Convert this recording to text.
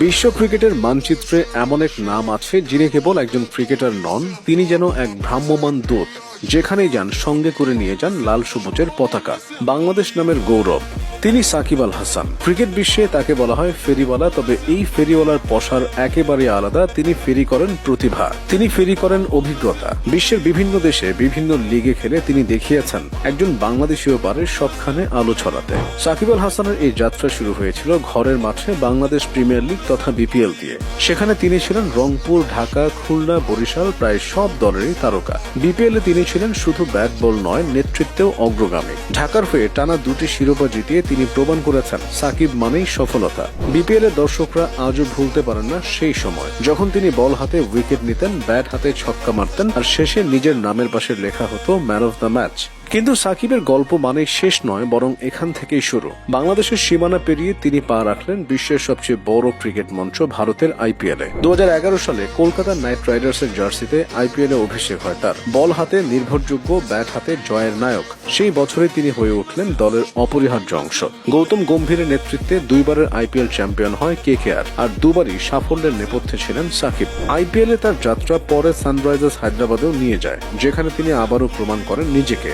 বিশ্ব ক্রিকেটের মানচিত্রে এমন এক নাম আছে যিনি কেবল একজন ক্রিকেটার নন, তিনি যেন এক ভ্রাম্যমান দূত। যেখানেই যান সঙ্গে করে নিয়ে যান লাল সবুজের পতাকা, বাংলাদেশ নামের গৌরব। তিনি সাকিব আল হাসান। ক্রিকেট বিশ্বে তাকে বলা হয় ফেরিওয়ালা, তবে এই ফেরিওয়ালার পসার একেবারে আলাদা। তিনি ফেরি করেন প্রতিভা, তিনি ফেরি করেন অভিজ্ঞতা। বিশ্বের বিভিন্ন দেশে বিভিন্ন লিগে খেলে তিনি দেখিয়েছেন একজন বাংলাদেশীয় পারে সবখানে আলো ছড়াতে। সাকিব আল হাসানের এই যাত্রা শুরু হয়েছিল ঘরের মাঠে বাংলাদেশ প্রিমিয়ার লিগ তথা বিপিএল দিয়ে। সেখানে তিনি ছিলেন রংপুর, ঢাকা, খুলনা, বরিশাল প্রায় সব দলেরই তারকা। বিপিএল এ তিনি ছিলেন শুধু ব্যাট বল নয়, নেতৃত্বেও অগ্রগামী। ঢাকার হয়ে টানা 2টি শিরোপা জিতিয়ে তিনি প্রমাণ করেছেন সাকিব মানেই সফলতা। বিপিএল এর দর্শকরা আজও ভুলতে পারেন না সেই সময় যখন তিনি বল হাতে উইকেট নিতেন, ব্যাট হাতে ছক্কা মারতেন, আর শেষে নিজের নামের পাশে লেখা হতো ম্যান অফ দ্য ম্যাচ। কিন্তু সাকিবের গল্প মানেই শেষ নয়, বরং এখান থেকেই শুরু। বাংলাদেশের সীমানা পেরিয়ে তিনি পা রাখলেন বিশ্বের সবচেয়ে বড় ক্রিকেট মঞ্চ ভারতের আইপিএল এ। 2011 সালে কলকাতা নাইট রাইডার্সের জার্সিতে আইপিএল এ অভিষেক হয় তার। বল হাতে নির্ভরযোগ্য, ব্যাট হাতে জয়ের নায়ক। সেই বছরে তিনি হয়ে উঠলেন দলের অপরিহার্য অংশ। গৌতম গম্ভীরের নেতৃত্বে 2বারের আইপিএল চ্যাম্পিয়ন হয় কেকেআর, আর 2বারই সাফল্যের নেপথ্যে ছিলেন সাকিব। আইপিএল এ তার যাত্রা পরে সানরাইজার্স হায়দ্রাবাদেও নিয়ে যায়, যেখানে তিনি আবারও প্রমাণ করেন নিজেকে।